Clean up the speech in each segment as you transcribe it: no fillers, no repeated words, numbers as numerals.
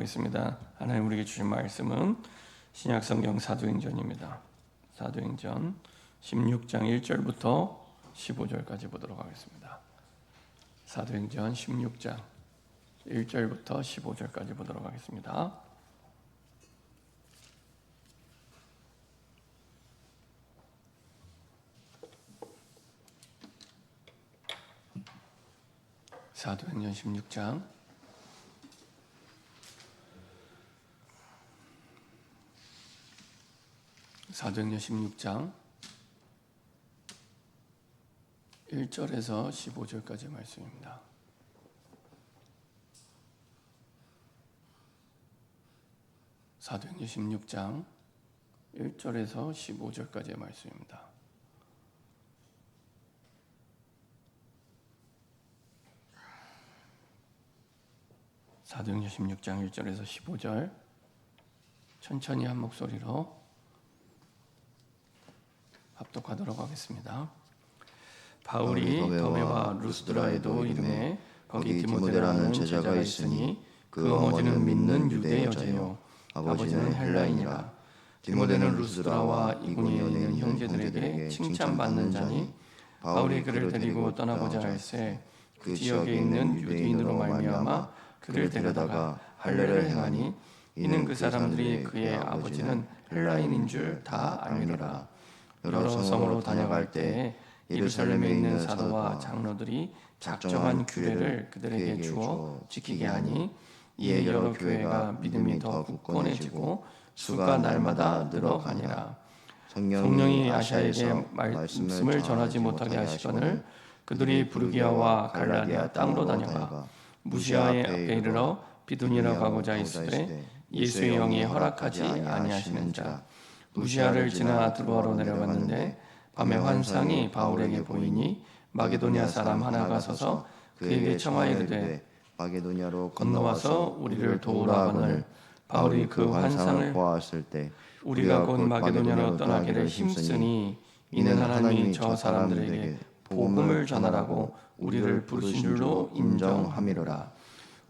하겠습니다. 하나님 우리에게 주신 말씀은 신약성경 사도행전입니다. 사도행전 16장 1절부터 15절까지 보도록 하겠습니다. 사도행전 16장 1절부터 15절까지 보도록 하겠습니다. 사도행전 16장 1절에서 15절까지 말씀입니다. 사도행전 16장 1절에서 15절까지의 말씀입니다. 사도행전 16장 1절에서 15절 천천히 한 목소리로 합독하도록 하겠습니다. 바울이 더베와 루스드라에도 이름에 거기 디모데라는 제자가 있으니 그 어머니는 믿는 유대 여자요 아버지는 헬라인이라. 디모데는 루스드라와 이곳에 있는 형제들에게 칭찬받는 자니 바울이 그를 데리고 떠나고자 할새 그 지역에 있는 유대인으로 말미암아 그를 데려다가 할례를 행하니 이는 그 사람들이 그의 아버지는 헬라인인 줄 다 알미노라. 여러 성으로 다녀갈 때에 예루살렘에 있는 사도와 장로들이 작정한 규례를 그들에게 주어 지키게 하니 이에 여러 교회가 믿음이 더 굳건해지고 수가 날마다 늘어가니라. 성령이 아시아에게 말씀을 전하지 못하게 하시거늘 그들이 부르기아와 갈라디아 땅으로 다녀가 무시아에 앞에 이르러 비두니라 가고자 있으되 예수의 영이 허락하지 아니하시는 자. 무시아를 지나 드로아로 내려갔는데 밤에 환상이 바울에게 보이니 마게도냐 사람 하나가 서서 그에게 청하여 이르되 마게도냐로 건너와서 우리를 도우라 하거늘 바울이 그 환상을 보았을 때 우리가 곧 마게도냐로 떠나기를 힘쓰니 이는 하나님이 저 사람들에게 복음을 전하라고 우리를 부르신 줄로 인정함이로라.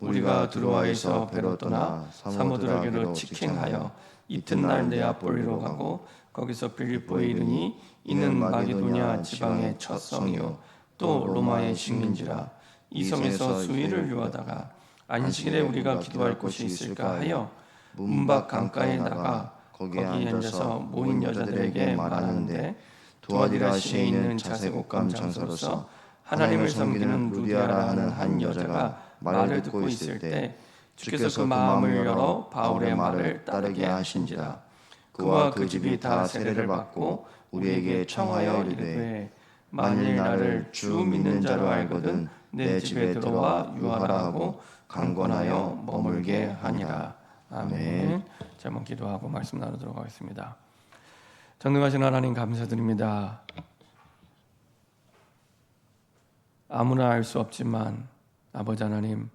우리가 드로아에서 배로 떠나 사모드라게로 직행하여 이튿날 네아폴리로 가고 거기서 빌립보에 이르니 이는 마게도냐 지방의 첫 성이요 또 로마의 식민지라. 이 성에서 수일을 유하다가 안식일에 우리가 기도할 곳이 있을까 하여 문밖 강가에 나가 거기에 앉아서 모인 여자들에게 말하는데 두아디라시에 있는 자색옷감 장소로서 하나님을 섬기는 루디아라 하는 한 여자가 말을 듣고 있을 때 주께서 그 마음을 열어 바울의 말을 따르게 하신지라. 그와 그 집이 다 세례를 받고 우리에게 청하여 이르되 만일 나를 주 믿는 자로 알거든 내 집에 들어와 유하라 하고 강권하여 머물게 하니라. 아멘. 자, 한번 기도하고 말씀 나누도록 하겠습니다. 전능하신 하나님 감사드립니다. 아무나 알 수 없지만 아버지 하나님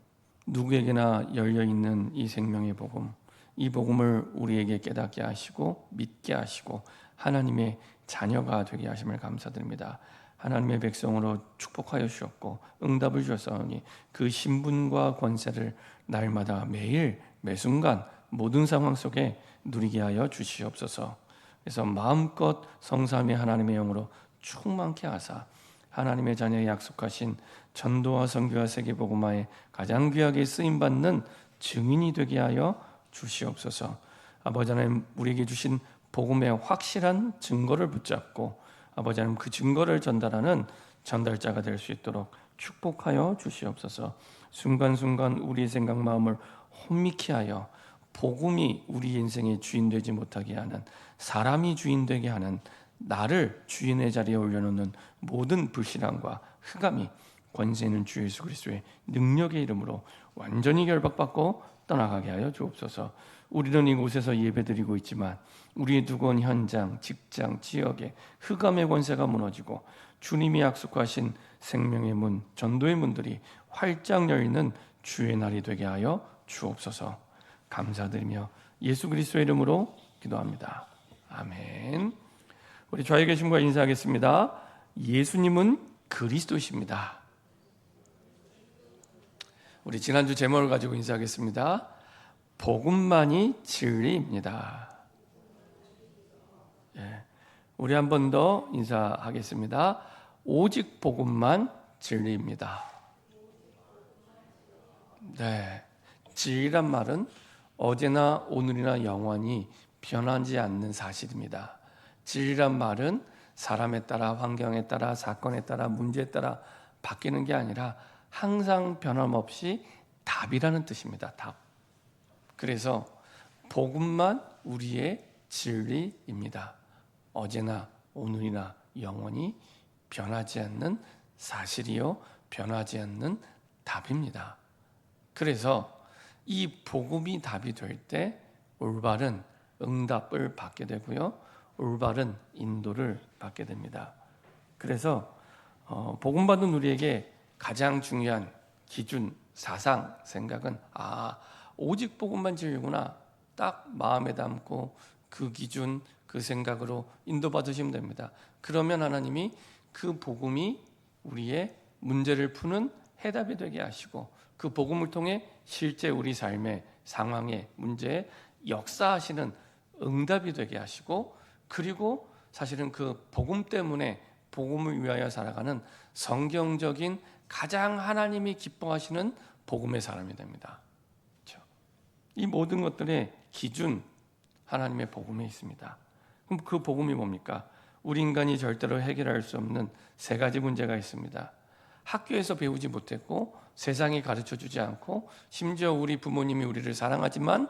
누구에게나 열려있는 이 생명의 복음, 이 복음을 우리에게 깨닫게 하시고 믿게 하시고 하나님의 자녀가 되게 하심을 감사드립니다. 하나님의 백성으로 축복하여 주셨고 응답을 주셨사오니 그 신분과 권세를 날마다 매일 매순간 모든 상황 속에 누리게 하여 주시옵소서. 그래서 마음껏 성삼위 하나님의 영으로 충만케 하사 하나님의 자녀에 약속하신 전도와 선교와 세계복음화에 가장 귀하게 쓰임받는 증인이 되게 하여 주시옵소서. 아버지 하나님 우리에게 주신 복음의 확실한 증거를 붙잡고 아버지 하나님 그 증거를 전달하는 전달자가 될 수 있도록 축복하여 주시옵소서. 순간순간 우리의 생각 마음을 혼미케 하여 복음이 우리 인생의 주인 되지 못하게 하는, 사람이 주인 되게 하는, 나를 주인의 자리에 올려놓는 모든 불신앙과 흑암이 권세 있는 주 예수 그리스도의 능력의 이름으로 완전히 결박받고 떠나가게 하여 주옵소서. 우리는 이곳에서 예배드리고 있지만 우리의 두건 현장, 직장, 지역에 흑암의 권세가 무너지고 주님이 약속하신 생명의 문, 전도의 문들이 활짝 열리는 주의 날이 되게 하여 주옵소서. 감사드리며 예수 그리스도의 이름으로 기도합니다. 아멘. 우리 좌에 계신 분과 인사하겠습니다. 예수님은 그리스도십니다. 우리 지난주 제목을 가지고 인사하겠습니다. 복음만이 진리입니다. 예, 우리 한 번 더 인사하겠습니다. 오직 복음만 진리입니다. 네, 진리란 말은 어제나 오늘이나 영원히 변하지 않는 사실입니다. 진리란 말은 사람에 따라, 환경에 따라, 사건에 따라, 문제에 따라 바뀌는 게 아니라 항상 변함없이 답이라는 뜻입니다. 답. 그래서 복음만 우리의 진리입니다. 어제나 오늘이나 영원히 변하지 않는 사실이요, 변하지 않는 답입니다. 그래서 이 복음이 답이 될 때 올바른 응답을 받게 되고요, 올바른 인도를 받게 됩니다. 그래서 복음 받는 우리에게 가장 중요한 기준, 사상, 생각은 오직 복음만 진리구나, 딱 마음에 담고 그 기준, 그 생각으로 인도받으시면 됩니다. 그러면 하나님이 그 복음이 우리의 문제를 푸는 해답이 되게 하시고, 그 복음을 통해 실제 우리 삶의 상황에, 문제에 역사하시는 응답이 되게 하시고, 그리고 사실은 그 복음 때문에 복음을 위하여 살아가는 성경적인 가장 하나님이 기뻐하시는 복음의 사람이 됩니다. 그렇죠? 이 모든 것들의 기준, 하나님의 복음에 있습니다. 그럼 그 복음이 뭡니까? 우리 인간이 절대로 해결할 수 없는 세 가지 문제가 있습니다. 학교에서 배우지 못했고, 세상이 가르쳐주지 않고, 심지어 우리 부모님이 우리를 사랑하지만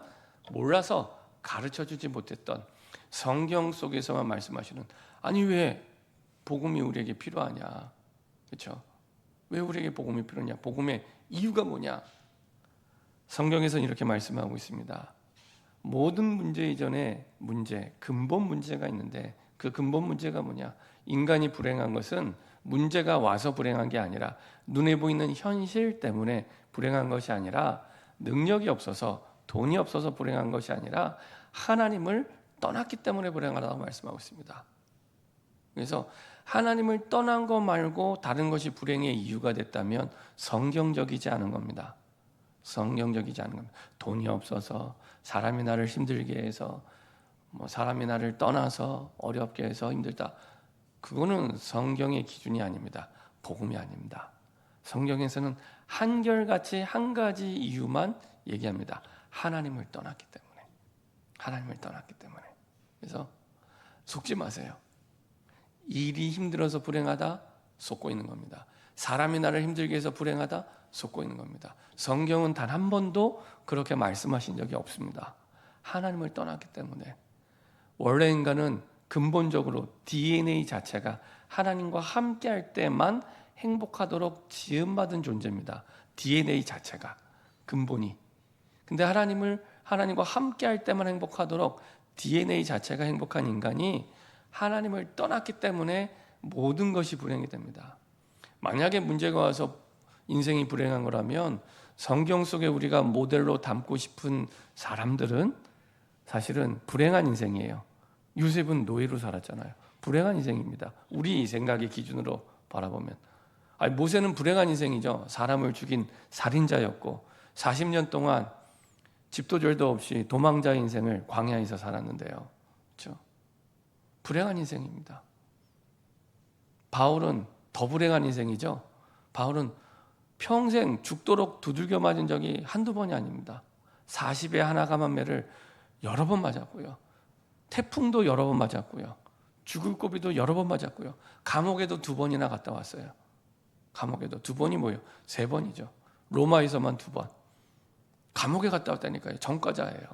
몰라서 가르쳐주지 못했던 성경 속에서만 말씀하시는, 아니 왜 복음이 우리에게 필요하냐? 그렇죠? 왜 우리에게 복음이 필요하냐? 복음의 이유가 뭐냐? 성경에서는 이렇게 말씀하고 있습니다. 모든 문제 이전에 근본 문제가 있는데, 그 근본 문제가 뭐냐? 인간이 불행한 것은 문제가 와서 불행한 게 아니라, 눈에 보이는 현실 때문에 불행한 것이 아니라, 능력이 없어서, 돈이 없어서 불행한 것이 아니라 하나님을 떠났기 때문에 불행하다고 말씀하고 있습니다. 그래서 하나님을 떠난 거 말고 다른 것이 불행의 이유가 됐다면 성경적이지 않은 겁니다. 성경적이지 않은 겁니다. 돈이 없어서, 사람이 나를 힘들게 해서, 사람이 나를 떠나서, 어렵게 해서 힘들다, 그거는 성경의 기준이 아닙니다. 복음이 아닙니다. 성경에서는 한결같이 한 가지 이유만 얘기합니다. 하나님을 떠났기 때문에. 하나님을 떠났기 때문에. 그래서 속지 마세요. 일이 힘들어서 불행하다, 속고 있는 겁니다. 사람이 나를 힘들게 해서 불행하다, 속고 있는 겁니다. 성경은 단 한 번도 그렇게 말씀하신 적이 없습니다. 하나님을 떠났기 때문에. 원래 인간은 근본적으로 DNA 자체가 하나님과 함께할 때만 행복하도록 지음받은 존재입니다. DNA 자체가, 근본이. 근데 하나님과 함께할 때만 행복하도록 DNA 자체가 행복한 인간이 하나님을 떠났기 때문에 모든 것이 불행이 됩니다. 만약에 문제가 와서 인생이 불행한 거라면, 성경 속에 우리가 모델로 담고 싶은 사람들은 사실은 불행한 인생이에요. 요셉은 노예로 살았잖아요. 불행한 인생입니다. 우리 생각의 기준으로 바라보면. 모세는 불행한 인생이죠. 사람을 죽인 살인자였고 40년 동안 집도 절도 없이 도망자 인생을 광야에서 살았는데요. 그렇죠? 불행한 인생입니다. 바울은 더 불행한 인생이죠. 바울은 평생 죽도록 두들겨 맞은 적이 한두 번이 아닙니다. 40에 하나 감한매를 여러 번 맞았고요. 태풍도 여러 번 맞았고요. 죽을 고비도 여러 번 맞았고요. 감옥에도 2번이나 갔다 왔어요. 감옥에도 2번이 뭐예요? 3번이죠. 로마에서만 2번. 감옥에 갔다 왔다니까요. 전과자예요.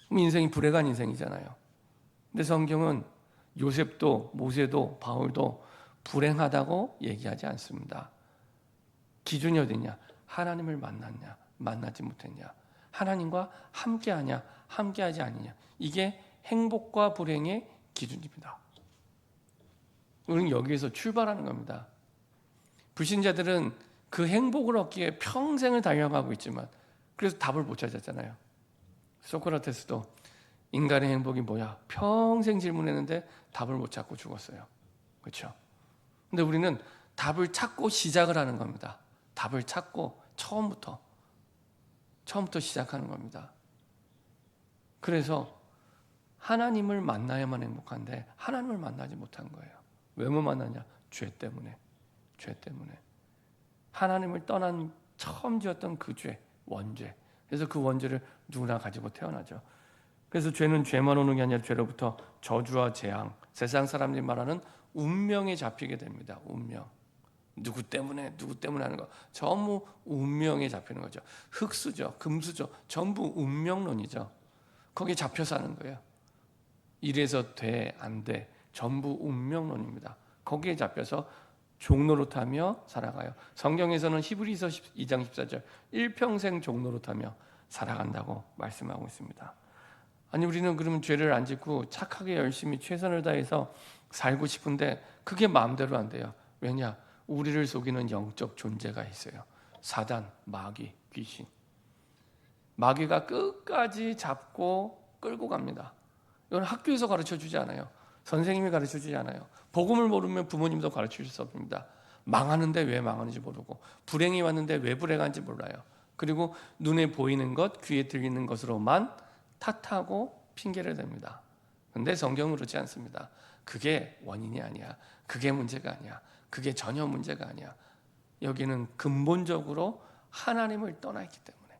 그럼 인생이 불행한 인생이잖아요. 근데 성경은 요셉도, 모세도, 바울도 불행하다고 얘기하지 않습니다. 기준이 어디냐? 하나님을 만났냐? 만나지 못했냐? 하나님과 함께하냐? 함께하지 않느냐? 이게 행복과 불행의 기준입니다. 우리는 여기에서 출발하는 겁니다. 불신자들은 그 행복을 얻기 위해 평생을 달려가고 있지만, 그래서 답을 못 찾았잖아요. 소크라테스도 인간의 행복이 뭐야? 평생 질문했는데 답을 못 찾고 죽었어요. 그렇죠? 근데 우리는 답을 찾고 시작을 하는 겁니다. 답을 찾고 처음부터 시작하는 겁니다. 그래서 하나님을 만나야만 행복한데 하나님을 만나지 못한 거예요. 왜 못 만나냐? 죄 때문에. 죄 때문에. 하나님을 떠난 처음 지었던 그 죄, 원죄. 그래서 그 원죄를 누구나 가지고 태어나죠. 그래서 죄는 죄만 오는 게 아니라 죄로부터 저주와 재앙, 세상 사람들이 말하는 운명에 잡히게 됩니다. 운명. 누구 때문에 하는 거 전부 운명에 잡히는 거죠. 흙수저, 금수저 전부 운명론이죠. 거기에 잡혀 사는 거예요. 이래서 돼, 안 돼 전부 운명론입니다. 거기에 잡혀서 종노릇하며 살아가요. 성경에서는 히브리서 2장 14절 일평생 종노릇하며 살아간다고 말씀하고 있습니다. 아니 우리는 그러면 죄를 안 짓고 착하게 열심히 최선을 다해서 살고 싶은데 그게 마음대로 안 돼요. 왜냐? 우리를 속이는 영적 존재가 있어요. 사단, 마귀, 귀신. 마귀가 끝까지 잡고 끌고 갑니다. 이건 학교에서 가르쳐주지 않아요. 선생님이 가르쳐주지 않아요. 복음을 모르면 부모님도 가르칠 수 없습니다. 망하는데 왜 망하는지 모르고 불행이 왔는데 왜 불행한지 몰라요. 그리고 눈에 보이는 것, 귀에 들리는 것으로만 탓하고 핑계를 댑니다. 그런데 성경은 그렇지 않습니다. 그게 원인이 아니야. 그게 문제가 아니야. 그게 전혀 문제가 아니야. 여기는 근본적으로 하나님을 떠나 있기 때문에.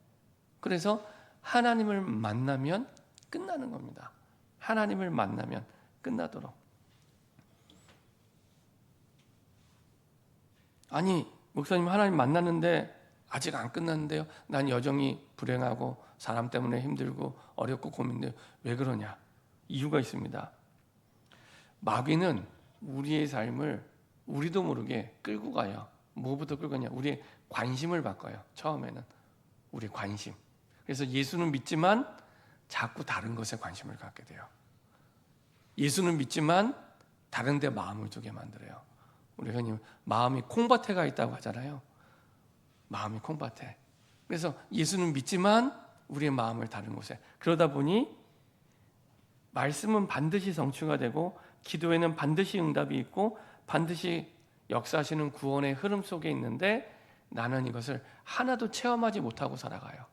그래서 하나님을 만나면 끝나는 겁니다. 하나님을 만나면 끝나도록. 아니 목사님 하나님 만났는데 아직 안 끝났는데요. 난 여전히 불행하고 사람 때문에 힘들고 어렵고 고민돼요. 왜 그러냐? 이유가 있습니다. 마귀는 우리의 삶을 우리도 모르게 끌고 가요. 뭐부터 끌고 가냐? 우리의 관심을 바꿔요. 처음에는 우리의 관심. 그래서 예수는 믿지만 자꾸 다른 것에 관심을 갖게 돼요. 예수는 믿지만 다른 데 마음을 두게 만들어요. 우리 흔히 마음이 콩밭에가 있다고 하잖아요. 마음이 콩밭에. 그래서 예수는 믿지만 우리의 마음을 다른 곳에. 그러다 보니 말씀은 반드시 성취가 되고 기도에는 반드시 응답이 있고 반드시 역사하시는 구원의 흐름 속에 있는데 나는 이것을 하나도 체험하지 못하고 살아가요.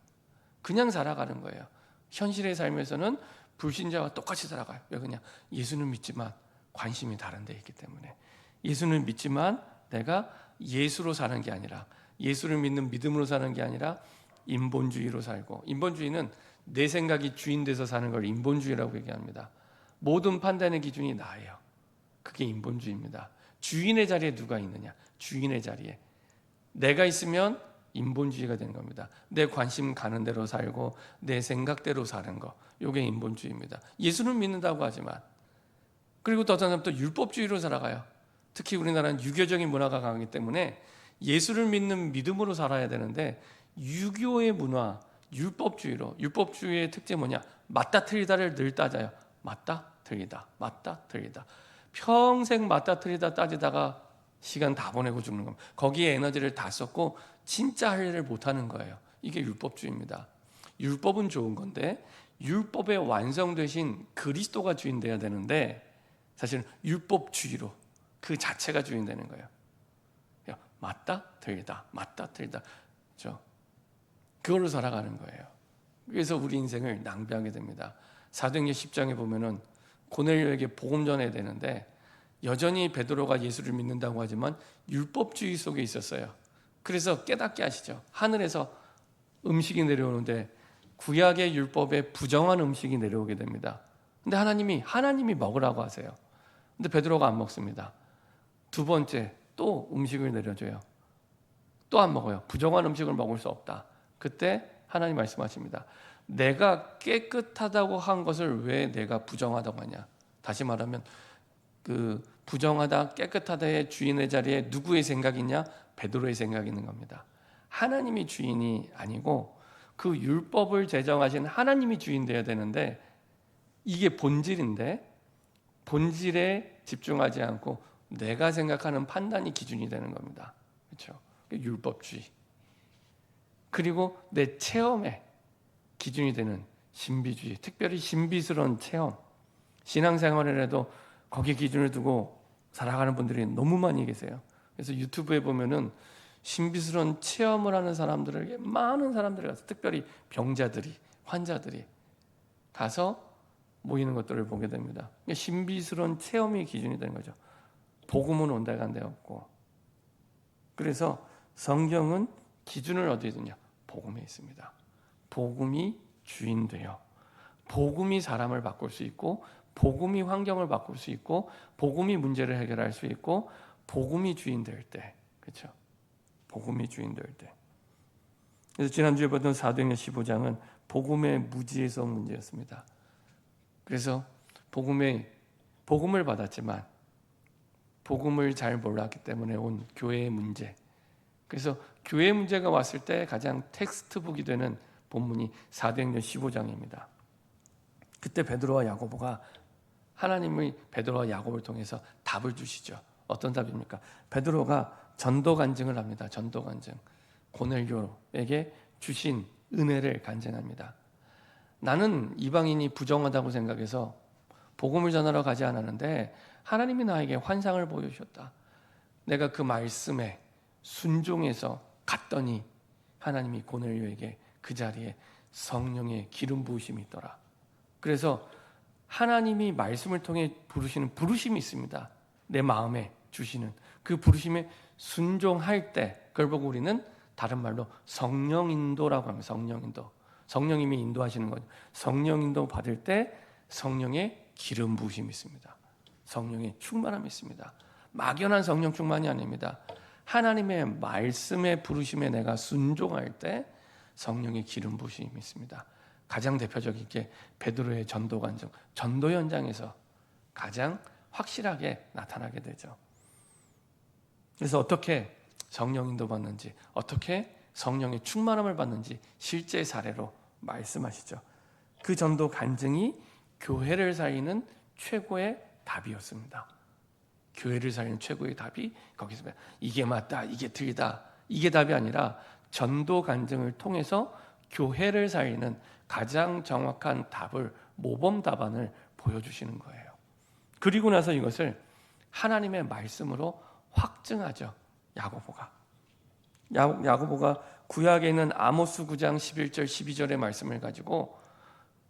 그냥 살아가는 거예요. 현실의 삶에서는 불신자와 똑같이 살아가요. 왜 그러냐? 예수는 믿지만 관심이 다른 데 있기 때문에. 예수는 믿지만 내가 예수로 사는 게 아니라 예수를 믿는 믿음으로 사는 게 아니라 인본주의로 살고, 인본주의는 내 생각이 주인 돼서 사는 걸 인본주의라고 얘기합니다. 모든 판단의 기준이 나예요. 그게 인본주의입니다. 주인의 자리에 누가 있느냐? 주인의 자리에 내가 있으면 인본주의가 되는 겁니다. 내 관심 가는 대로 살고 내 생각대로 사는 거, 이게 인본주의입니다. 예수는 믿는다고 하지만, 그리고 또 어떤 사람은 또 율법주의로 살아가요. 특히 우리나라는 유교적인 문화가 강하기 때문에 예수를 믿는 믿음으로 살아야 되는데 유교의 문화, 율법주의로. 율법주의의 특징이 뭐냐? 맞다 틀리다를 늘 따져요. 맞다 틀리다, 맞다 틀리다. 평생 맞다 틀리다 따지다가 시간 다 보내고 죽는 겁니다. 거기에 에너지를 다 썼고 진짜 할 일을 못하는 거예요. 이게 율법주의입니다. 율법은 좋은 건데 율법의 완성되신 그리스도가 주인 돼야 되는데 사실은 율법주의로 그 자체가 주인 되는 거예요. 맞다 틀리다, 맞다 틀리다, 그렇죠? 그걸로 살아가는 거예요. 그래서 우리 인생을 낭비하게 됩니다. 사도행전 10장에 보면은 고넬료에게 복음 전해야 되는데 여전히 베드로가 예수를 믿는다고 하지만 율법주의 속에 있었어요. 그래서 깨닫게 하시죠. 하늘에서 음식이 내려오는데 구약의 율법에 부정한 음식이 내려오게 됩니다. 근데 하나님이 먹으라고 하세요. 근데 베드로가 안 먹습니다. 두 번째 또 음식을 내려줘요. 또 안 먹어요. 부정한 음식을 먹을 수 없다. 그때 하나님 말씀하십니다. 내가 깨끗하다고 한 것을 왜 내가 부정하다고 하냐? 다시 말하면 그 부정하다, 깨끗하다의 주인의 자리에 누구의 생각이 있냐? 베드로의 생각이 있는 겁니다. 하나님이 주인이 아니고 그 율법을 제정하신 하나님이 주인 되어야 되는데 이게 본질인데 본질에 집중하지 않고 내가 생각하는 판단이 기준이 되는 겁니다. 그렇죠? 율법주의. 그리고 내 체험에 기준이 되는 신비주의, 특별히 신비스러운 체험. 신앙생활을 해도 거기에 기준을 두고 살아가는 분들이 너무 많이 계세요. 그래서 유튜브에 보면은 신비스러운 체험을 하는 사람들에게 많은 사람들이 가서, 특별히 병자들이, 환자들이 가서 모이는 것들을 보게 됩니다. 그러니까 신비스러운 체험이 기준이 되는 거죠. 복음은 온데간데 없고. 그래서 성경은 기준을 어디에 두냐? 복음에 있습니다. 복음이 주인 되어 복음이 사람을 바꿀 수 있고 복음이 환경을 바꿀 수 있고 복음이 문제를 해결할 수 있고 복음이 주인 될 때, 그렇죠? 복음이 주인 될 때. 그래서 지난주에 보던 사도행전 15장은 복음의 무지에서 문제였습니다. 그래서 복음을 받았지만 복음을 잘 몰랐기 때문에 온 교회의 문제. 그래서 교회의 문제가 왔을 때 가장 텍스트북이 되는 본문이 사도행전 15장입니다. 그때 베드로와 야고보가 하나님이 베드로와 야고보를 통해서 답을 주시죠. 어떤 답입니까? 베드로가 전도 간증을 합니다. 전도 간증. 고넬료에게 주신 은혜를 간증합니다. 나는 이방인이 부정하다고 생각해서 복음을 전하러 가지 않았는데 하나님이 나에게 환상을 보여주셨다. 내가 그 말씀에 순종해서 갔더니 하나님이 고넬료에게 그 자리에 성령의 기름 부으심이 있더라. 그래서 하나님이 말씀을 통해 부르시는 부르심이 있습니다. 내 마음에 주시는 그 부르심에 순종할 때 그걸 보고 우리는 다른 말로 성령 인도라고 합니다. 성령 인도. 성령님이 인도하시는 거죠. 성령 인도 받을 때 성령의 기름 부으심이 있습니다. 성령의 충만함이 있습니다. 막연한 성령 충만이 아닙니다. 하나님의 말씀의 부르심에 내가 순종할 때 성령의 기름 부으심이 있습니다. 가장 대표적인 게 베드로의 전도 간증, 전도 현장에서 가장 확실하게 나타나게 되죠. 그래서 어떻게 성령 인도 받는지, 어떻게 성령의 충만함을 받는지 실제 사례로 말씀하시죠. 그 전도 간증이 교회를 살리는 최고의 답이었습니다. 교회를 살리는 최고의 답이 거기서 이게 맞다, 이게 틀리다, 이게 답이 아니라 전도 간증을 통해서 교회를 살리는 가장 정확한 답을, 모범 답안을 보여주시는 거예요. 그리고 나서 이것을 하나님의 말씀으로 확증하죠. 야고보가 구약에 있는 아모스 9장 11절 12절의 말씀을 가지고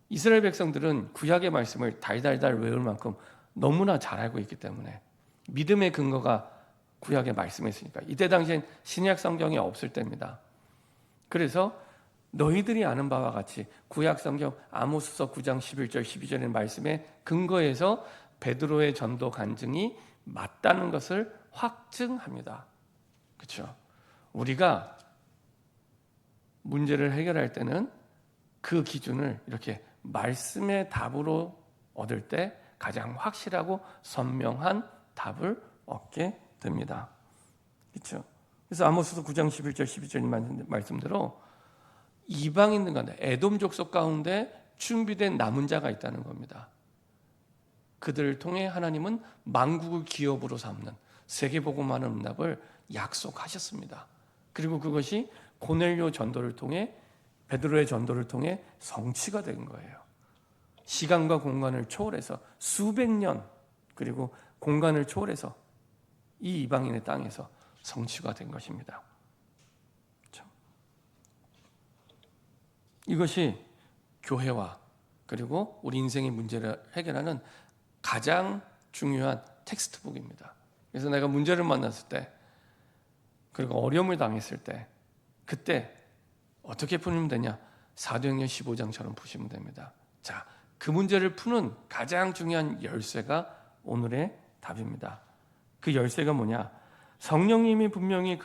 이스라엘 백성들은 구약의 말씀을 달달달 외울 만큼 너무나 잘 알고 있기 때문에 믿음의 근거가 구약의 말씀에 있으니까 이때 당시엔 신약 성경이 없을 때입니다. 그래서 너희들이 아는 바와 같이 구약 성경 아모스서 9장 11절 12절의 말씀에 근거해서 베드로의 전도 간증이 맞다는 것을 확증합니다. 그렇죠? 우리가 문제를 해결할 때는 그 기준을 이렇게 말씀의 답으로 얻을 때 가장 확실하고 선명한 답을 얻게 됩니다. 그렇죠? 그래서 아모스서 9장 11절 12절 말씀대로 이방인들 가운데 에돔 족속 가운데 준비된 남은 자가 있다는 겁니다. 그들을 통해 하나님은 만국을 기업으로 삼는 세계복음화는 응답을 약속하셨습니다. 그리고 그것이 고넬료 전도를 통해 베드로의 전도를 통해 성취가 된 거예요. 시간과 공간을 초월해서 수백 년 그리고 공간을 초월해서 이 이방인의 땅에서 성취가 된 것입니다. 그렇죠? 이것이 교회와 그리고 우리 인생의 문제를 해결하는 가장 중요한 텍스트북입니다. 그래서 내가 문제를 만났을 때 그리고 어려움을 당했을 때 그때 어떻게 풀면 되냐? 사도행전 15장처럼 푸시면 됩니다. 자, 그 문제를 푸는 가장 중요한 열쇠가 오늘의 답입니다. 그 열쇠가 뭐냐? 성령님이 분명히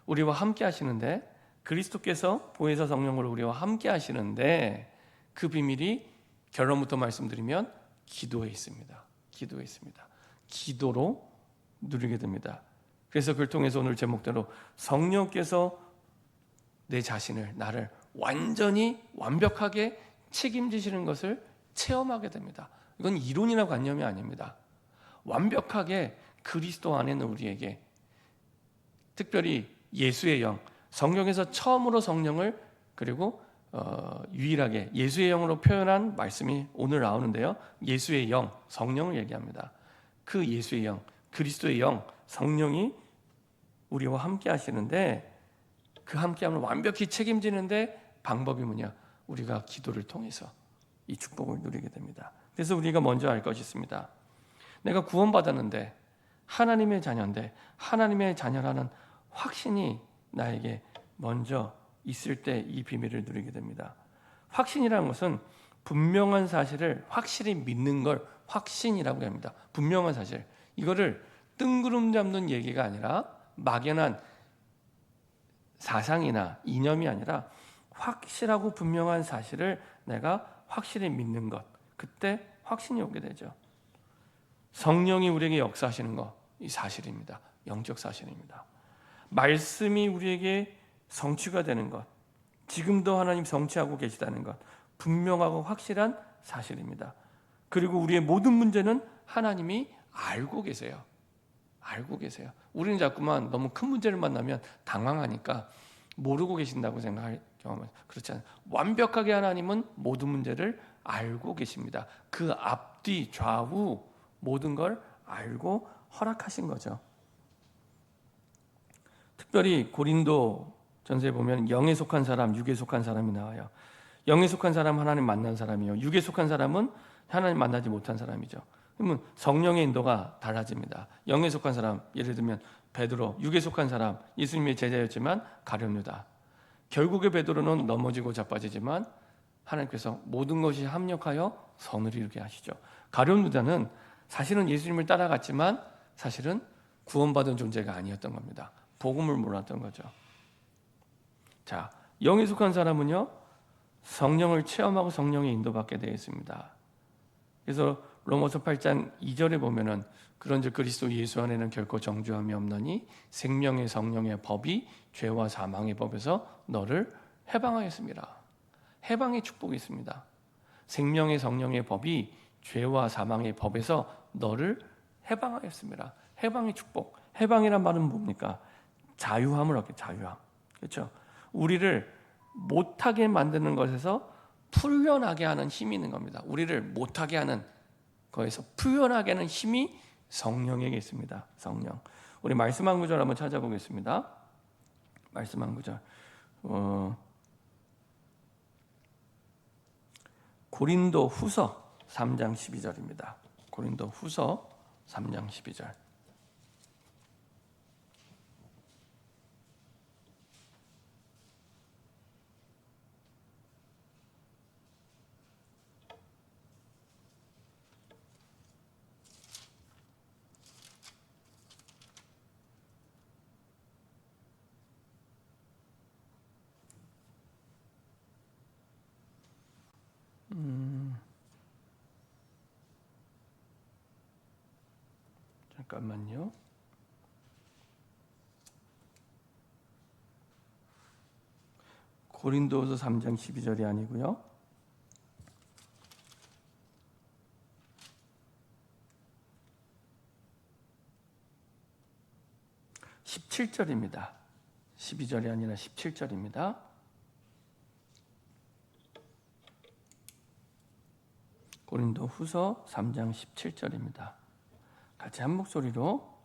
우리와 함께 하시는데 그리스도께서 보혜사 성령으로 우리와 함께 하시는데 그 비밀이 결론부터 말씀드리면 기도에 있습니다. 기도에 있습니다. 기도로 누리게 됩니다. 그래서 그걸 통해서 오늘 제목대로 성령께서 내 자신을 나를 완전히 완벽하게 책임지시는 것을 체험하게 됩니다. 이건 이론이나 관념이 아닙니다. 완벽하게 그리스도 안에 있는 우리에게 특별히 예수의 영, 성경에서 처음으로 성령을 그리고 유일하게 예수의 영으로 표현한 말씀이 오늘 나오는데요. 예수의 영, 성령을 얘기합니다. 그 예수의 영, 그리스도의 영, 성령이 우리와 함께 하시는데 그 함께함을 완벽히 책임지는데 방법이 뭐냐? 우리가 기도를 통해서 이 축복을 누리게 됩니다. 그래서 우리가 먼저 알 것이 있습니다. 내가 구원받았는데 하나님의 자녀인데 하나님의 자녀라는 확신이 나에게 먼저 있을 때 이 비밀을 누리게 됩니다. 확신이라는 것은 분명한 사실을 확실히 믿는 걸 확신이라고 합니다. 분명한 사실. 이거를 뜬구름 잡는 얘기가 아니라 막연한 사상이나 이념이 아니라 확실하고 분명한 사실을 내가 확실히 믿는 것. 그때 확신이 오게 되죠. 성령이 우리에게 역사하시는 것, 이 사실입니다. 영적 사실입니다. 말씀이 우리에게 성취가 되는 것, 지금도 하나님 성취하고 계시다는 것, 분명하고 확실한 사실입니다. 그리고 우리의 모든 문제는 하나님이 알고 계세요. 알고 계세요. 우리는 자꾸만 너무 큰 문제를 만나면 당황하니까 모르고 계신다고 생각할 경험은 그렇지 않아요. 완벽하게 하나님은 모든 문제를 알고 계십니다. 그 앞뒤 좌우 모든 걸 알고 허락하신 거죠. 특별히 고린도 전서에 보면 영에 속한 사람, 육에 속한 사람이 나와요. 영에 속한 사람은 하나님 만난 사람이요. 육에 속한 사람은 하나님 만나지 못한 사람이죠. 그러면 성령의 인도가 달라집니다. 영에 속한 사람, 예를 들면 베드로, 육에 속한 사람, 예수님의 제자였지만 가룟 유다. 결국에 베드로는 넘어지고 자빠지지만 하나님께서 모든 것이 합력하여 선을 이루게 하시죠. 가룟 유다는 사실은 예수님을 따라갔지만 사실은 구원받은 존재가 아니었던 겁니다. 복음을 몰랐던 거죠. 자, 영에 속한 사람은요, 성령을 체험하고 성령의 인도받게 되어 있습니다. 그래서 로마서 8장 2절에 보면은 그런즉 그리스도 예수 안에는 결코 정죄함이 없나니 생명의 성령의 법이 죄와 사망의 법에서 너를 해방하였습니다. 해방의 축복이 있습니다. 생명의 성령의 법이 죄와 사망의 법에서 너를 해방하였습니다. 해방의 축복. 해방이란 말은 뭡니까? 자유함을 얻게, 자유함. 그렇죠? 우리를 못하게 만드는 것에서 풀려나게 하는 힘이 있는 겁니다. 우리를 못하게 하는 거에서 풀려나게 하는 힘이 성령에게 있습니다. 성령. 우리 말씀 한 구절 한번 찾아보겠습니다. 말씀 한 구절. 고린도 후서 3장 12절입니다. 고린도 후서 3장 12절. 잠깐만요. 고린도서 3장 12절이 아니고요. 17절입니다. 12절이 아니라 17절입니다. 고린도 후서 3장 17절입니다. 같이 한 목소리로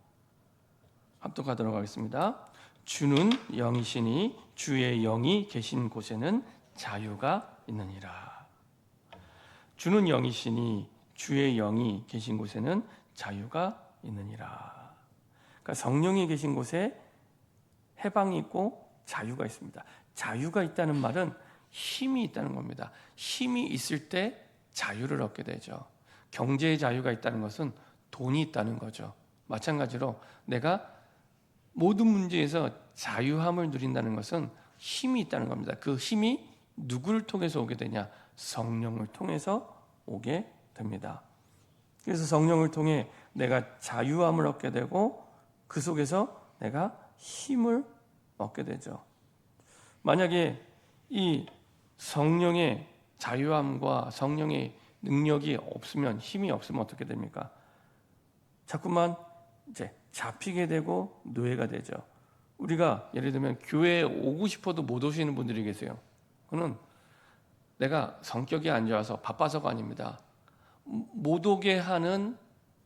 합독하도록 하겠습니다. 주는 영이시니 주의 영이 계신 곳에는 자유가 있느니라. 주는 영이시니 주의 영이 계신 곳에는 자유가 있느니라. 그러니까 성령이 계신 곳에 해방이 있고 자유가 있습니다. 자유가 있다는 말은 힘이 있다는 겁니다. 힘이 있을 때 자유를 얻게 되죠. 경제의 자유가 있다는 것은 돈이 있다는 거죠. 마찬가지로 내가 모든 문제에서 자유함을 누린다는 것은 힘이 있다는 겁니다. 그 힘이 누구를 통해서 오게 되냐? 성령을 통해서 오게 됩니다. 그래서 성령을 통해 내가 자유함을 얻게 되고 그 속에서 내가 힘을 얻게 되죠. 만약에 이 성령의 자유함과 성령의 능력이 없으면, 힘이 없으면 어떻게 됩니까? 자꾸만 이제 잡히게 되고 노예가 되죠. 우리가 예를 들면 교회에 오고 싶어도 못 오시는 분들이 계세요. 그는 내가 성격이 안 좋아서 바빠서가 아닙니다. 못 오게 하는,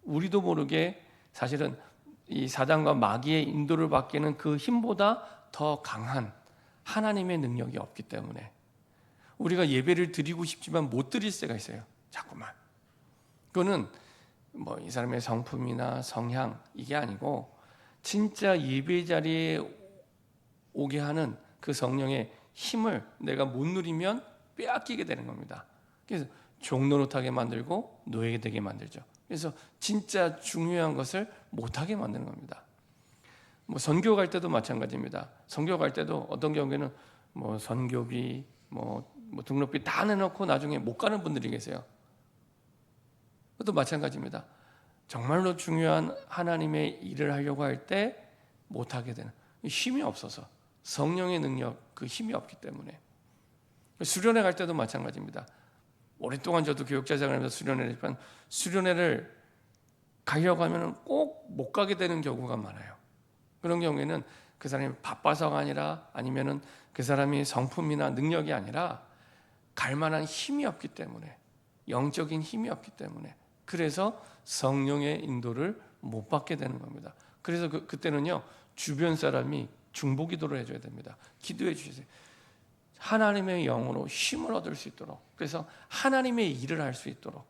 우리도 모르게 사실은 이 사단과 마귀의 인도를 받기는 그 힘보다 더 강한 하나님의 능력이 없기 때문에, 우리가 예배를 드리고 싶지만 못 드릴 때가 있어요. 자꾸만. 그거는 뭐 이 사람의 성품이나 성향 이게 아니고 진짜 예배 자리에 오게 하는 그 성령의 힘을 내가 못 누리면 빼앗기게 되는 겁니다. 그래서 종노릇하게 만들고 노예가 되게 만들죠. 그래서 진짜 중요한 것을 못하게 만드는 겁니다. 뭐 선교 갈 때도 마찬가지입니다. 선교 갈 때도 어떤 경우에는 뭐 선교비, 뭐 등록비 다 내놓고 나중에 못 가는 분들이 계세요. 그것도 마찬가지입니다. 정말로 중요한 하나님의 일을 하려고 할 때 못하게 되는, 힘이 없어서, 성령의 능력, 그 힘이 없기 때문에. 수련회 갈 때도 마찬가지입니다. 오랫동안 저도 교육자 생활하면서 수련회를 했지만 수련회를 가려고 하면 꼭 못 가게 되는 경우가 많아요. 그런 경우에는 그 사람이 바빠서가 아니라 아니면은 그 사람이 성품이나 능력이 아니라 갈 만한 힘이 없기 때문에, 영적인 힘이 없기 때문에, 그래서 성령의 인도를 못 받게 되는 겁니다. 그래서 그때는요 주변 사람이 중보기도를 해줘야 됩니다. 기도해 주세요. 하나님의 영으로 힘을 얻을 수 있도록, 그래서 하나님의 일을 할 수 있도록,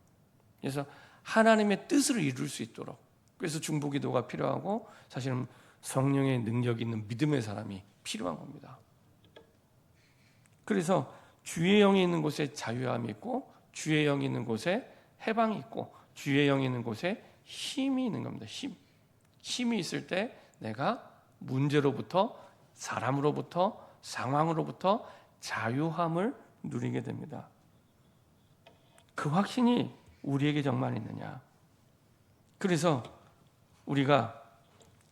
그래서 하나님의 뜻을 이룰 수 있도록, 그래서 중보기도가 필요하고 사실은 성령의 능력이 있는 믿음의 사람이 필요한 겁니다. 그래서 주의 영이 있는 곳에 자유함이 있고 주의 영이 있는 곳에 해방이 있고 주의 영이 있는 곳에 힘이 있는 겁니다. 힘이 있을 때 내가 문제로부터, 사람으로부터, 상황으로부터 자유함을 누리게 됩니다. 그 확신이 우리에게 정말 있느냐? 그래서 우리가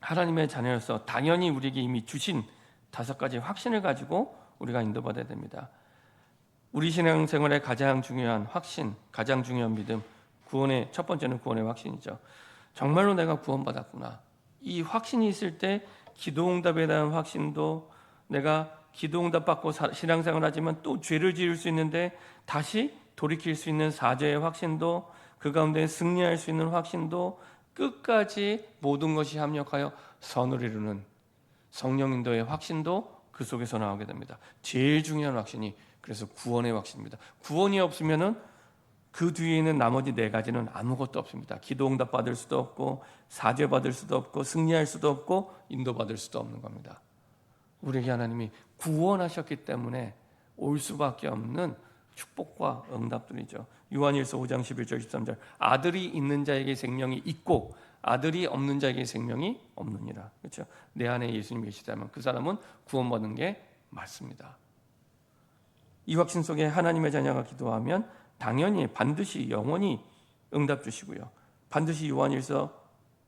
하나님의 자녀로서 당연히 우리에게 이미 주신 5가지 확신을 가지고 우리가 인도받아야 됩니다. 우리 신앙생활의 가장 중요한 확신, 가장 중요한 믿음, 구원의 첫 번째는 구원의 확신이죠. 정말로 내가 구원받았구나. 이 확신이 있을 때 기도응답에 대한 확신도, 내가 기도응답 받고 신앙생활하지만 또 죄를 지을 수 있는데 다시 돌이킬 수 있는 사죄의 확신도, 그 가운데 승리할 수 있는 확신도, 끝까지 모든 것이 합력하여 선을 이루는 성령 인도의 확신도 그 속에서 나오게 됩니다. 제일 중요한 확신이 그래서 구원의 확신입니다. 구원이 없으면은 그 뒤에 있는 나머지 4가지는 아무것도 없습니다. 기도응답 받을 수도 없고 사죄 받을 수도 없고 승리할 수도 없고 인도받을 수도 없는 겁니다. 우리에게 하나님이 구원하셨기 때문에 올 수밖에 없는 축복과 응답들이죠. 요한일서 5장 11절 13절 아들이 있는 자에게 생명이 있고 아들이 없는 자에게 생명이 없느니라. 그렇죠? 내 안에 예수님이 계시다면 그 사람은 구원받는 게 맞습니다. 이 확신 속에 하나님의 자녀가 기도하면 당연히 반드시 영원히 응답 주시고요. 반드시 요한일서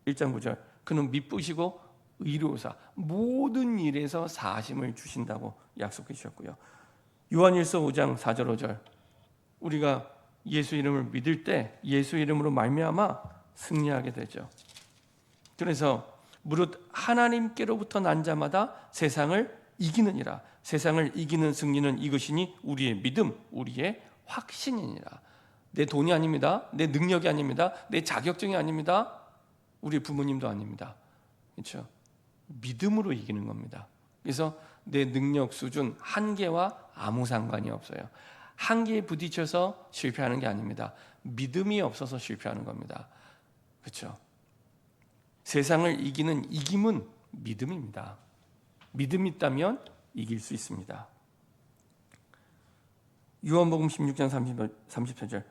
1장 9절 그는 미쁘시고 의로우사 모든 일에서 사심을 주신다고 약속해 주셨고요. 요한일서 5장 4절 5절 우리가 예수 이름을 믿을 때 예수 이름으로 말미암아 승리하게 되죠. 그래서 무릇 하나님께로부터 난 자마다 세상을 이기느니라. 세상을 이기는 승리는 이것이니 우리의 믿음, 우리의 확신이니라. 내 돈이 아닙니다. 내 능력이 아닙니다. 내 자격증이 아닙니다. 우리 부모님도 아닙니다. 그렇죠? 믿음으로 이기는 겁니다. 그래서 내 능력 수준 한계와 아무 상관이 없어요. 한계에 부딪혀서 실패하는 게 아닙니다. 믿음이 없어서 실패하는 겁니다. 그렇죠? 세상을 이기는 이김은 믿음입니다. 믿음이 있다면 이길 수 있습니다. 요한복음 16장 30절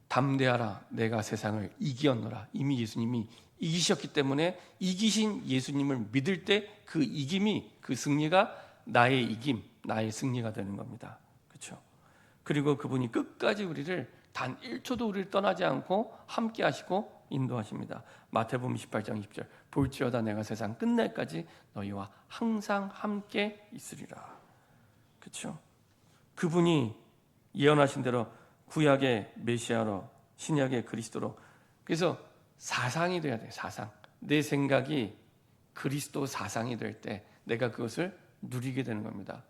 담대하라 내가 세상을 이기었노라. 이미 예수님이 이기셨기 때문에 이기신 예수님을 믿을 때 그 이김이, 그 승리가 나의 이김, 나의 승리가 되는 겁니다. 그렇죠? 그리고 그분이 끝까지 우리를 단 1초도 우리를 떠나지 않고 함께 하시고 인도하십니다. 마태복음 28장 20절 볼지어다 내가 세상 끝날까지 너희와 항상 함께 있으리라. 그렇죠? 그분이 예언하신 대로 구약의 메시아로 신약의 그리스도로, 그래서 사상이 돼야 돼요. 사상. 내 생각이 그리스도 사상이 될 때 내가 그것을 누리게 되는 겁니다.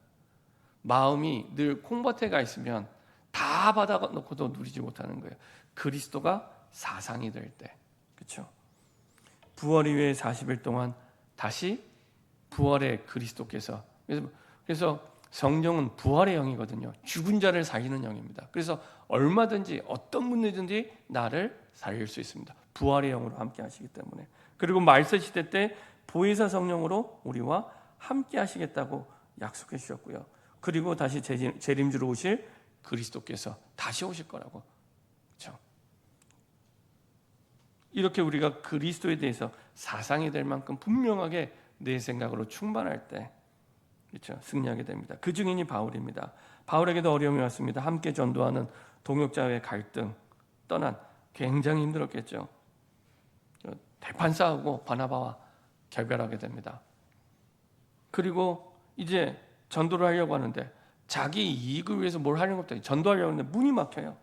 마음이 늘 콩밭에 가 있으면 다 받아놓고도 누리지 못하는 거예요. 그리스도가 사상이 될 때. 그렇죠? 부활 이후에 40일 동안 다시 부활의 그리스도께서, 그래서 성령은 부활의 영이거든요. 죽은 자를 살리는 영입니다. 그래서 얼마든지 어떤 분이든지 나를 살릴 수 있습니다. 부활의 영으로 함께 하시기 때문에. 그리고 말세 시대 때 보혜사 성령으로 우리와 함께 하시겠다고 약속해 주셨고요. 그리고 다시 재림주로 오실 그리스도께서 다시 오실 거라고. 그렇죠? 이렇게 우리가 그리스도에 대해서 사상이 될 만큼 분명하게 내 생각으로 충만할 때, 그렇죠, 승리하게 됩니다. 그 증인이 바울입니다. 바울에게도 어려움이 왔습니다. 함께 전도하는 동역자의 갈등, 떠난 굉장히 힘들었겠죠. 대판 싸우고 바나바와 결별하게 됩니다. 그리고 이제 전도를 하려고 하는데 자기 이익을 위해서 뭘 하려고 했더니 전도하려고 하는데 문이 막혀요.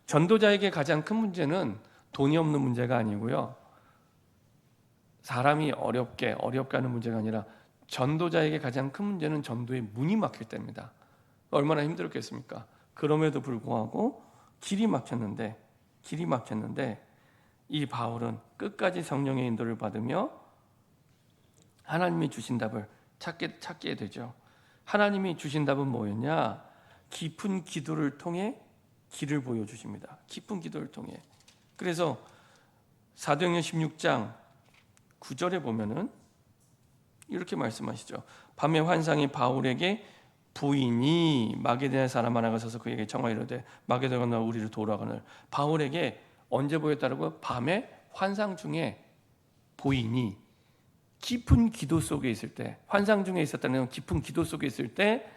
전도자에게 가장 큰 문제는 돈이 없는 문제가 아니고요. 사람이 어렵게 하는 문제가 아니라 전도자에게 가장 큰 문제는 전도의 문이 막힐 때입니다. 얼마나 힘들었겠습니까? 그럼에도 불구하고 길이 막혔는데 이 바울은 끝까지 성령의 인도를 받으며 하나님이 주신 답을 찾게 되죠. 하나님이 주신 답은 뭐였냐? 깊은 기도를 통해 길을 보여주십니다. 깊은 기도를 통해. 그래서 사도행전 16장 9절에 보면은 이렇게 말씀하시죠. 밤에 환상이 바울에게 보이니 마게도냐 사람 하나가 서서 그에게 청하 이르되 마게도냐 우리를 돌아가늘. 바울에게 언제 보였다고? 밤에 환상 중에 보이니, 깊은 기도 속에 있을 때, 환상 중에 있었다는 깊은 기도 속에 있을 때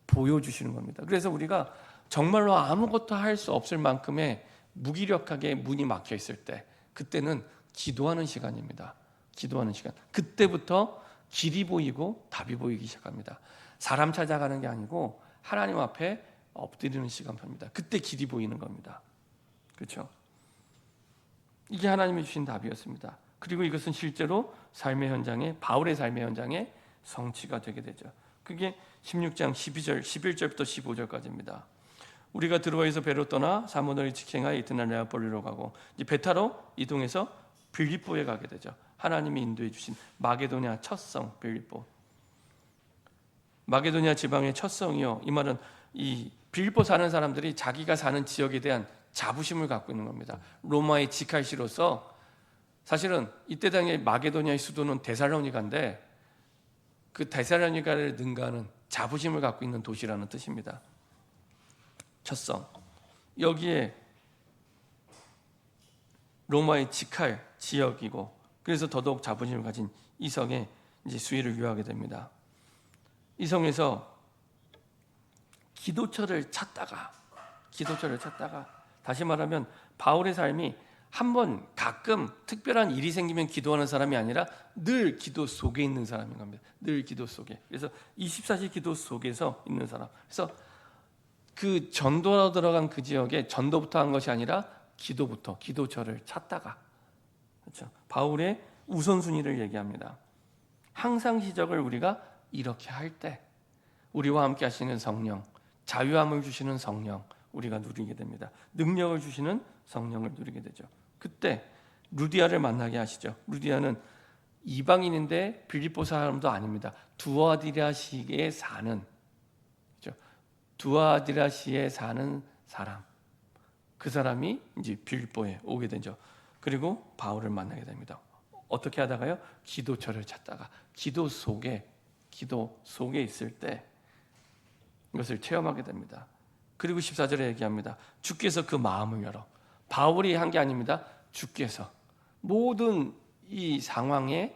보여주시는 겁니다. 그래서 우리가 정말로 아무것도 할 수 없을 만큼의 무기력하게 문이 막혀 있을 때, 그때는 기도하는 시간입니다. 기도하는 시간. 그때부터 길이 보이고 답이 보이기 시작합니다. 사람 찾아가는 게 아니고 하나님 앞에 엎드리는 시간입니다. 그때 길이 보이는 겁니다. 그렇죠? 이게 하나님이 주신 답이었습니다. 그리고 이것은 실제로 삶의 현장에, 바울의 삶의 현장에 성취가 되게 되죠. 그게 16장 11절부터 15절까지입니다. 우리가 드로아에서 배로 떠나 사모너를 직행하여 이튿날 네아폴리로 가고 이제 배 타러 이동해서 빌립보에 가게 되죠. 하나님이 인도해 주신 마게도냐 첫 성 빌립보. 마게도냐 지방의 첫 성이요. 이 말은 이 빌립보 사는 사람들이 자기가 사는 지역에 대한 자부심을 갖고 있는 겁니다. 로마의 직할시로서 사실은 이때 당시에 마게도냐의 수도는 데살로니가인데 그 데살로니가를 능가하는 자부심을 갖고 있는 도시라는 뜻입니다. 첫성. 여기에 로마의 직할 지역이고 그래서 더더욱 자부심을 가진 이 성에 이제 수위를 유하게 됩니다. 이 성에서 기도처를 찾다가 다시 말하면 바울의 삶이 한번 가끔 특별한 일이 생기면 기도하는 사람이 아니라 늘 기도 속에 있는 사람인 겁니다. 늘 기도 속에. 그래서 24시 기도 속에서 있는 사람. 그래서 그 전도로 들어간 그 지역에 전도부터 한 것이 아니라 기도처를 찾다가, 그렇죠? 바울의 우선순위를 얘기합니다. 항상 시작을 우리가 이렇게 할 때 우리와 함께 하시는 성령, 자유함을 주시는 성령 우리가 누리게 됩니다. 능력을 주시는 성령을 누리게 되죠. 그때 루디아를 만나게 하시죠. 루디아는 이방인인데 빌립보 사람도 아닙니다. 두아디라시에 사는, 그렇죠? 두아디라시에 사는 사람. 그 사람이 이제 빌립보에 오게 되죠. 그리고 바울을 만나게 됩니다. 어떻게 하다가요? 기도처를 찾다가 기도 속에 있을 때 이것을 체험하게 됩니다. 그리고 14절에 얘기합니다. 주께서 그 마음을 열어. 바울이 한 게 아닙니다. 주께서. 모든 이 상황의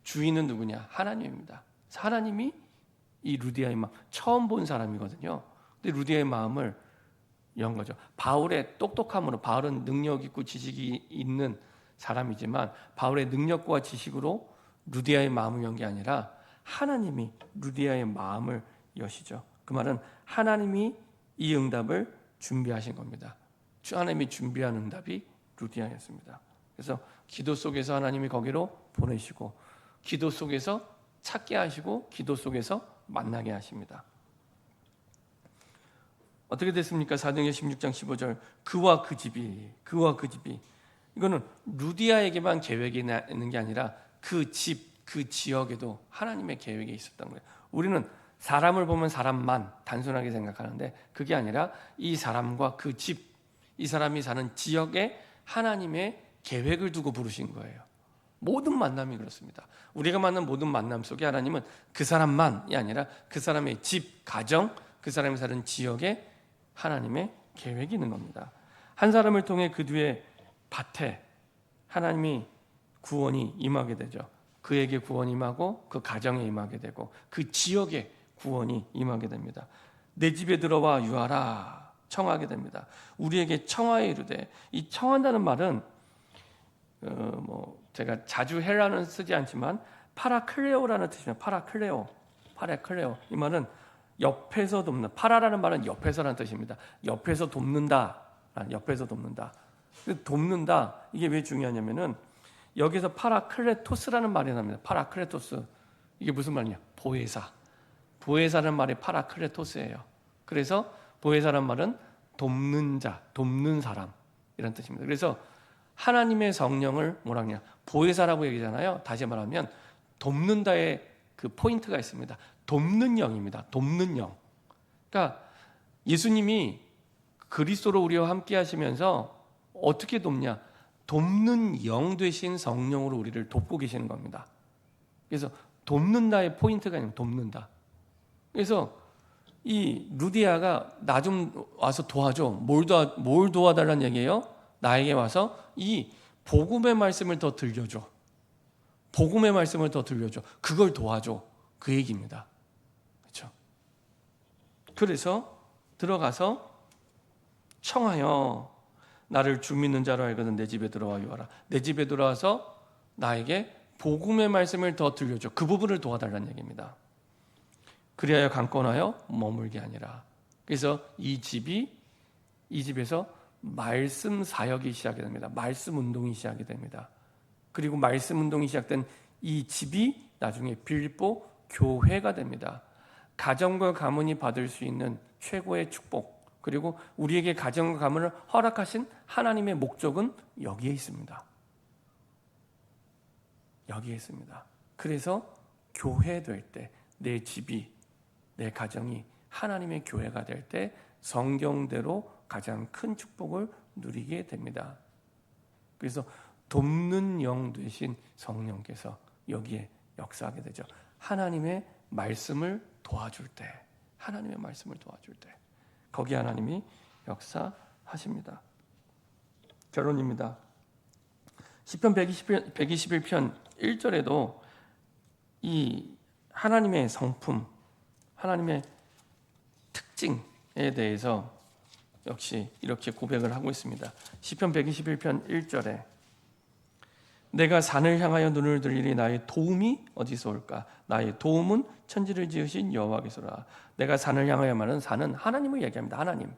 주인은 누구냐? 하나님입니다. 하나님이 이 루디아의 마음, 처음 본 사람이거든요. 근데 루디아의 마음을 연 거죠. 바울의 똑똑함으로, 바울은 능력 있고 지식이 있는 사람이지만 바울의 능력과 지식으로 루디아의 마음을 연 게 아니라 하나님이 루디아의 마음을 여시죠. 그 말은 하나님이 이 응답을 준비하신 겁니다. 하나님이 준비한 응답이 루디아였습니다. 그래서 기도 속에서 하나님이 거기로 보내시고 기도 속에서 찾게 하시고 기도 속에서 만나게 하십니다. 어떻게 됐습니까? 사도행전 16장 15절 그와 그 집이 이거는 루디아에게만 계획이 있는 게 아니라 그 집, 그 지역에도 하나님의 계획이 있었던 거예요. 우리는 사람을 보면 사람만 단순하게 생각하는데 그게 아니라 이 사람과 그 집, 이 사람이 사는 지역에 하나님의 계획을 두고 부르신 거예요. 모든 만남이 그렇습니다. 우리가 만난 모든 만남 속에 하나님은 그 사람만이 아니라 그 사람의 집, 가정, 그 사람이 사는 지역에 하나님의 계획이 있는 겁니다. 한 사람을 통해 그 뒤에 밭에 하나님이 구원이 임하게 되죠. 그에게 구원이 임하고 그 가정에 임하게 되고 그 지역에 구원이 임하게 됩니다. 내 집에 들어와 유하라 청하게 됩니다. 우리에게 청하에 이르되, 이 청한다는 말은 제가 자주 헬라는 쓰지 않지만 파라클레오라는 뜻입니다. 파라클레오. 이 말은 옆에서 돕는, 파라라는 말은 옆에서라는 뜻입니다. 옆에서 돕는다. 돕는다. 이게 왜 중요하냐면은 여기서 파라클레토스라는 말이 납니다. 파라클레토스. 이게 무슨 말이냐? 보혜사라는 말이 파라클레토스예요. 그래서 보혜사라는 말은 돕는 자, 돕는 사람 이런 뜻입니다. 그래서 하나님의 성령을 뭐라 하냐? 보혜사라고 얘기하잖아요. 다시 말하면 돕는다의 그 포인트가 있습니다. 돕는 영입니다. 돕는 영. 그러니까 예수님이 그리스도로 우리와 함께 하시면서 어떻게 돕냐? 돕는 영 되신 성령으로 우리를 돕고 계시는 겁니다. 그래서 돕는다의 포인트가 아니라 돕는다. 그래서 이 루디아가 나 좀 와서 도와줘. 뭘 도와달라는 얘기예요? 나에게 와서 이 복음의 말씀을 더 들려줘. 그걸 도와줘. 그 얘기입니다. 그렇죠? 그래서 들어가서 청하여 나를 주 믿는 자로 알거든 내 집에 들어와 유하라. 내 집에 들어와서 나에게 복음의 말씀을 더 들려줘. 그 부분을 도와달라는 얘기입니다. 그리하여 강권하여 머물게 아니라. 그래서 이 집에서 말씀 사역이 시작이 됩니다. 말씀 운동이 시작이 됩니다. 그리고 말씀 운동이 시작된 이 집이 나중에 빌립보 교회가 됩니다. 가정과 가문이 받을 수 있는 최고의 축복, 그리고 우리에게 가정과 가문을 허락하신 하나님의 목적은 여기에 있습니다. 그래서 교회 될 때, 내 집이, 내 가정이 하나님의 교회가 될 때 성경대로 가장 큰 축복을 누리게 됩니다. 그래서 돕는 영 되신 성령께서 여기에 역사하게 되죠. 하나님의 말씀을 도와줄 때 거기 하나님이 역사하십니다. 결론입니다. 시편 121편 1절에도 이 하나님의 성품, 하나님의 특징에 대해서 역시 이렇게 고백을 하고 있습니다. 시편 121편 1절에 내가 산을 향하여 눈을 들리니 나의 도움이 어디서 올까? 나의 도움은 천지를 지으신 여호와께서라. 내가 산을 향하여 말은 산은 하나님을 얘기합니다. 하나님.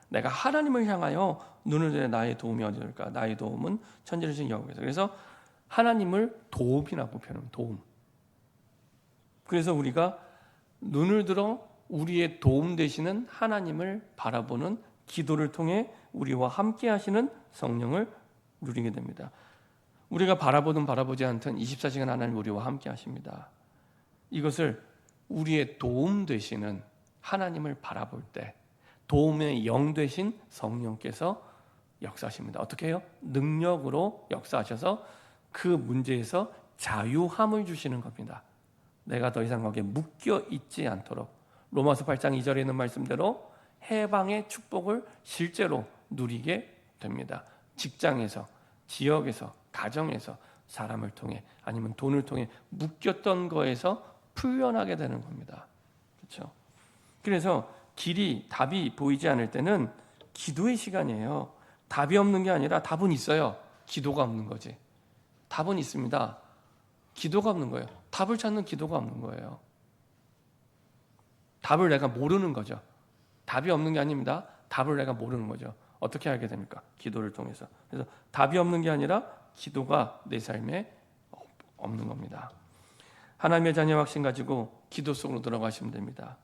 내가 하나님을 향하여 눈을 들여 나의 도움이 어디서 올까? 나의 도움은 천지를 지으신 여호와께서. 그래서 하나님을 도움이라고 표현합니다. 도움. 그래서 우리가 눈을 들어 우리의 도움 되시는 하나님을 바라보는 기도를 통해 우리와 함께 하시는 성령을 누리게 됩니다. 우리가 바라보든 바라보지 않든 24시간 하나님 우리와 함께 하십니다. 이것을 우리의 도움 되시는 하나님을 바라볼 때 도움의 영 되신 성령께서 역사하십니다. 어떻게 해요? 능력으로 역사하셔서 그 문제에서 자유함을 주시는 겁니다. 내가 더 이상 거기에 묶여 있지 않도록 로마서 8장 2절에 있는 말씀대로 해방의 축복을 실제로 누리게 됩니다. 직장에서, 지역에서, 가정에서, 사람을 통해 아니면 돈을 통해 묶였던 거에서 풀려나게 되는 겁니다. 그렇죠? 그래서 답이 보이지 않을 때는 기도의 시간이에요. 답이 없는 게 아니라 답은 있어요. 기도가 없는 거지. 답은 있습니다. 기도가 없는 거예요. 답을 찾는 기도가 없는 거예요. 답을 내가 모르는 거죠. 답이 없는 게 아닙니다. 답을 내가 모르는 거죠. 어떻게 알게 됩니까? 기도를 통해서. 그래서 답이 없는 게 아니라 기도가 내 삶에 없는 겁니다. 하나님의 자녀 확신 가지고 기도 속으로 들어가시면 됩니다.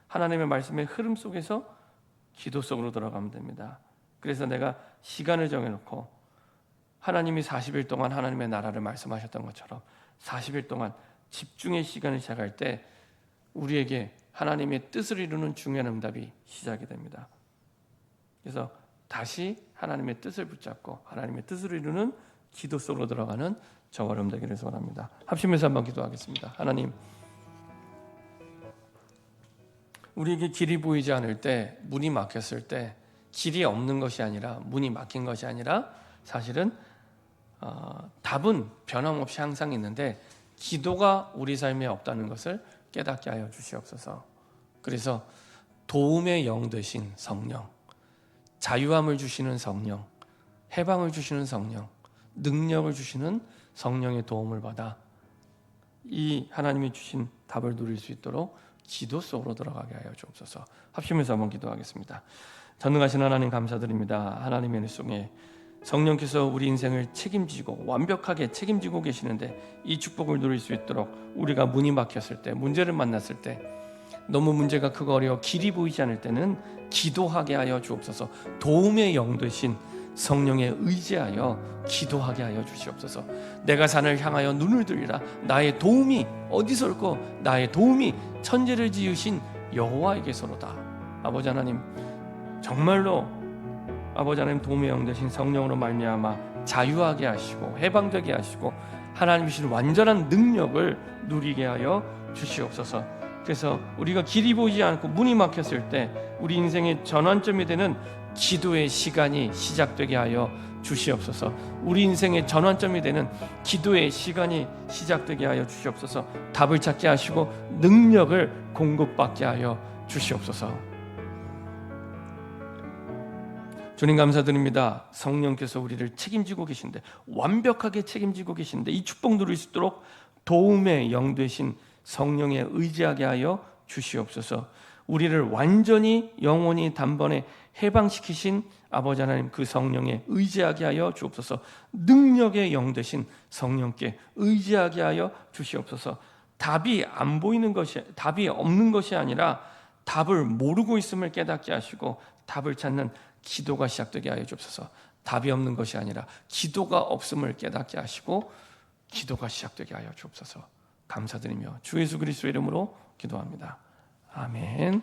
하나님의 말씀의 흐름 속에서 기도 속으로 들어가면 됩니다. 그래서 내가 시간을 정해놓고 하나님이 40일 동안 하나님의 나라를 말씀하셨던 것처럼 40일 동안 집중의 시간을 시작할 때 우리에게 하나님의 뜻을 이루는 중요한 응답이 시작이 됩니다. 그래서 다시 하나님의 뜻을 붙잡고 하나님의 뜻을 이루는 기도 속으로 들어가는 저와 여러분 되기를 소원합니다. 합심해서 한번 기도하겠습니다. 하나님, 우리에게 길이 보이지 않을 때, 문이 막혔을 때, 길이 없는 것이 아니라, 문이 막힌 것이 아니라 사실은 답은 변함없이 항상 있는데 기도가 우리 삶에 없다는 것을 깨닫게 하여 주시옵소서. 그래서 도움의 영 되신 성령, 자유함을 주시는 성령, 해방을 주시는 성령, 능력을 주시는 성령의 도움을 받아 이 하나님이 주신 답을 누릴 수 있도록 기도 속으로 들어가게 하여 주옵소서. 합심해서 한번 기도하겠습니다. 전능하신 하나님 감사드립니다. 하나님의 은혜 속에 성령께서 우리 인생을 책임지고 완벽하게 책임지고 계시는데 이 축복을 누릴 수 있도록 우리가 문이 막혔을 때, 문제를 만났을 때, 너무 문제가 크고 어려워 길이 보이지 않을 때는 기도하게 하여 주옵소서. 도움의 영 되신 성령에 의지하여 기도하게 하여 주시옵소서. 내가 산을 향하여 눈을 들이라. 나의 도움이 어디서 올꼬? 나의 도움이 천지를 지으신 여호와에게서로다. 아버지 하나님, 정말로 아버지 하나님 도움의 영 되신 성령으로 말미암아 자유하게 하시고 해방되게 하시고 하나님 주신 완전한 능력을 누리게 하여 주시옵소서. 그래서 우리가 길이 보이지 않고 문이 막혔을 때 우리 인생의 전환점이 되는 기도의 시간이 시작되게 하여 주시옵소서. 우리 인생의 전환점이 되는 기도의 시간이 시작되게 하여 주시옵소서. 답을 찾게 하시고 능력을 공급받게 하여 주시옵소서. 주님 감사드립니다. 성령께서 우리를 책임지고 계신데, 완벽하게 책임지고 계신데 이 축복 누릴 수 있도록 도움의 영 되신 성령에 의지하게 하여 주시옵소서. 우리를 완전히 영원히 단번에 해방시키신 아버지 하나님 그 성령에 의지하게 하여 주옵소서. 능력의 영 되신 성령께 의지하게 하여 주시옵소서. 답이 안 보이는 것이, 답이 없는 것이 아니라 답을 모르고 있음을 깨닫게 하시고 답을 찾는 기도가 시작되게 하여 주옵소서. 답이 없는 것이 아니라 기도가 없음을 깨닫게 하시고 기도가 시작되게 하여 주옵소서. 감사드리며 주 예수 그리스도의 이름으로 기도합니다. 아멘.